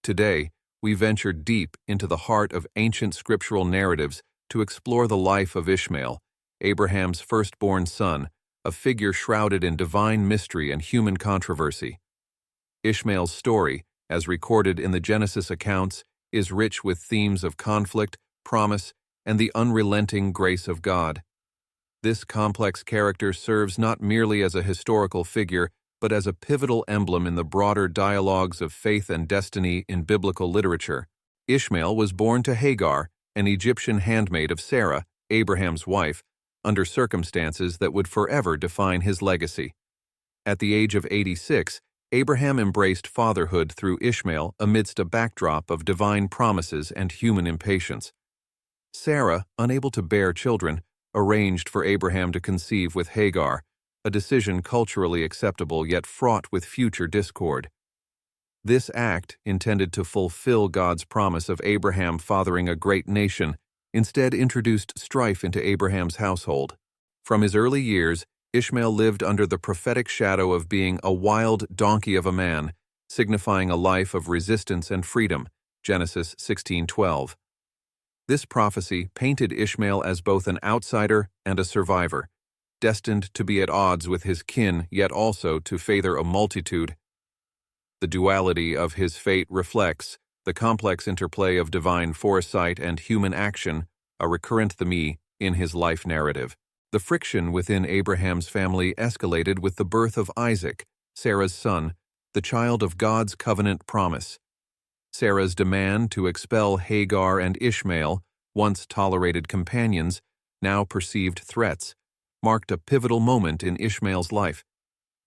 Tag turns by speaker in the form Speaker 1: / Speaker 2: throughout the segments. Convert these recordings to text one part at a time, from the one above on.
Speaker 1: Today, we venture deep into the heart of ancient scriptural narratives to explore the life of Ishmael, Abraham's firstborn son, a figure shrouded in divine mystery and human controversy. Ishmael's story, as recorded in the Genesis accounts, is rich with themes of conflict, promise, and the unrelenting grace of God. This complex character serves not merely as a historical figure, but as a pivotal emblem in the broader dialogues of faith and destiny in biblical literature. Ishmael was born to Hagar, an Egyptian handmaid of Sarah, Abraham's wife, under circumstances that would forever define his legacy. At the age of 86, Abraham embraced fatherhood through Ishmael amidst a backdrop of divine promises and human impatience. Sarah, unable to bear children, arranged for Abraham to conceive with Hagar, a decision culturally acceptable yet fraught with future discord. This act, intended to fulfill God's promise of Abraham fathering a great nation, instead introduced strife into Abraham's household. From his early years, Ishmael lived under the prophetic shadow of being a wild donkey of a man, signifying a life of resistance and freedom, Genesis 16:12. This prophecy painted Ishmael as both an outsider and a survivor, destined to be at odds with his kin yet also to father a multitude. The duality of his fate reflects the complex interplay of divine foresight and human action, a recurrent theme in his life narrative. The friction within Abraham's family escalated with the birth of Isaac, Sarah's son, the child of God's covenant promise. Sarah's demand to expel Hagar and Ishmael, once tolerated companions, now perceived threats, marked a pivotal moment in Ishmael's life.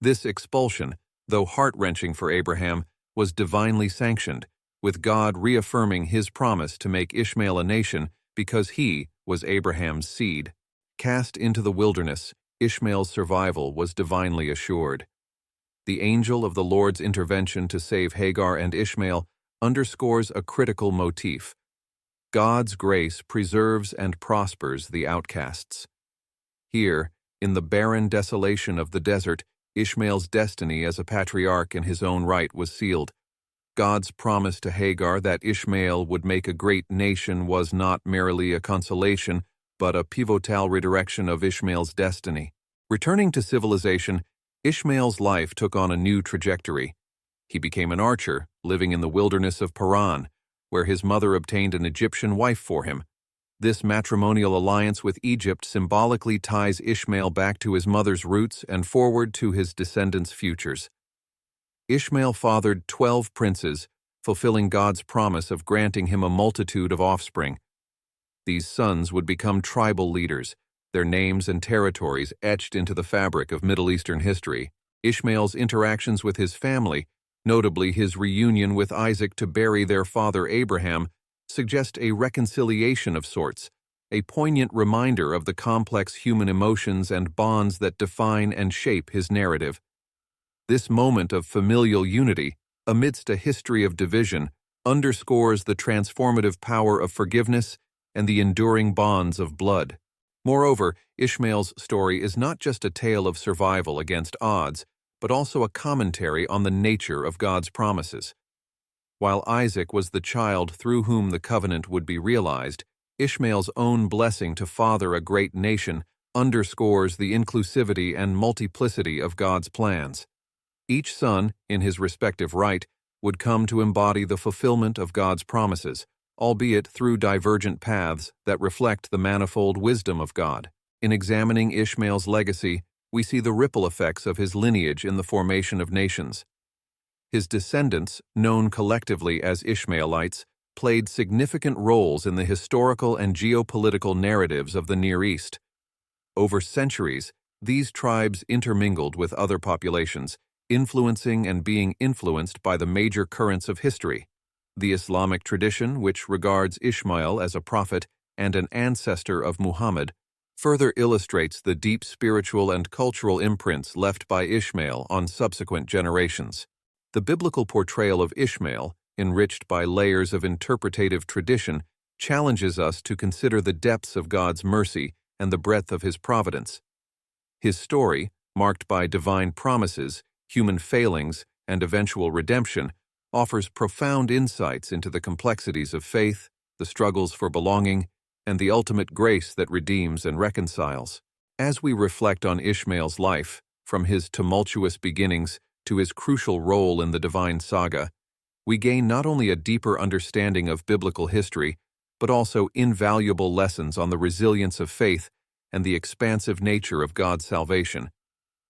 Speaker 1: This expulsion, though heart-wrenching for Abraham, was divinely sanctioned, with God reaffirming his promise to make Ishmael a nation because he was Abraham's seed. Cast into the wilderness, Ishmael's survival was divinely assured. The angel of the Lord's intervention to save Hagar and Ishmael underscores a critical motif. God's grace preserves and prospers the outcasts. Here, in the barren desolation of the desert, Ishmael's destiny as a patriarch in his own right was sealed. God's promise to Hagar that Ishmael would make a great nation was not merely a consolation, but a pivotal redirection of Ishmael's destiny. Returning to civilization, Ishmael's life took on a new trajectory. He became an archer, living in the wilderness of Paran, where his mother obtained an Egyptian wife for him. This matrimonial alliance with Egypt symbolically ties Ishmael back to his mother's roots and forward to his descendants' futures. Ishmael fathered 12 princes, fulfilling God's promise of granting him a multitude of offspring. These sons would become tribal leaders, their names and territories etched into the fabric of Middle Eastern history. Ishmael's interactions with his family, notably his reunion with Isaac to bury their father Abraham, suggest a reconciliation of sorts, a poignant reminder of the complex human emotions and bonds that define and shape his narrative. This moment of familial unity, amidst a history of division, underscores the transformative power of forgiveness and the enduring bonds of blood. Moreover, Ishmael's story is not just a tale of survival against odds, but also a commentary on the nature of God's promises. While Isaac was the child through whom the covenant would be realized, Ishmael's own blessing to father a great nation underscores the inclusivity and multiplicity of God's plans. Each son, in his respective right, would come to embody the fulfillment of God's promises, albeit through divergent paths that reflect the manifold wisdom of God. In examining Ishmael's legacy, we see the ripple effects of his lineage in the formation of nations. His descendants, known collectively as Ishmaelites, played significant roles in the historical and geopolitical narratives of the Near East. Over centuries, these tribes intermingled with other populations, influencing and being influenced by the major currents of history. The Islamic tradition, which regards Ishmael as a prophet and an ancestor of Muhammad, further illustrates the deep spiritual and cultural imprints left by Ishmael on subsequent generations. The biblical portrayal of Ishmael, enriched by layers of interpretative tradition, challenges us to consider the depths of God's mercy and the breadth of his providence. His story, marked by divine promises, human failings, and eventual redemption, offers profound insights into the complexities of faith, the struggles for belonging, and the ultimate grace that redeems and reconciles. As we reflect on Ishmael's life, from his tumultuous beginnings to his crucial role in the divine saga, we gain not only a deeper understanding of biblical history, but also invaluable lessons on the resilience of faith and the expansive nature of God's salvation.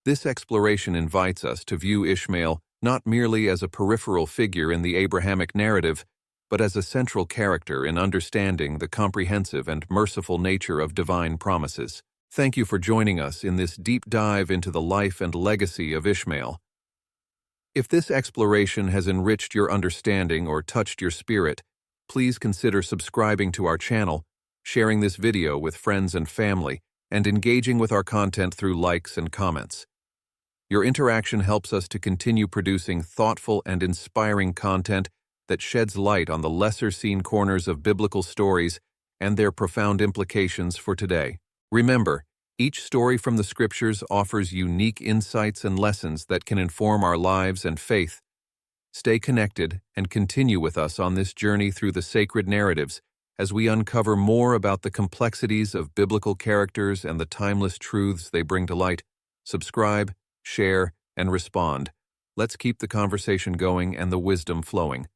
Speaker 1: This exploration invites us to view Ishmael not merely as a peripheral figure in the Abrahamic narrative, but as a central character in understanding the comprehensive and merciful nature of divine promises. Thank you for joining us in this deep dive into the life and legacy of Ishmael. If this exploration has enriched your understanding or touched your spirit, please consider subscribing to our channel, sharing this video with friends and family, and engaging with our content through likes and comments. Your interaction helps us to continue producing thoughtful and inspiring content that sheds light on the lesser-seen corners of biblical stories and their profound implications for today. Remember, each story from the Scriptures offers unique insights and lessons that can inform our lives and faith. Stay connected and continue with us on this journey through the sacred narratives as we uncover more about the complexities of biblical characters and the timeless truths they bring to light. Subscribe, share, and respond. Let's keep the conversation going and the wisdom flowing.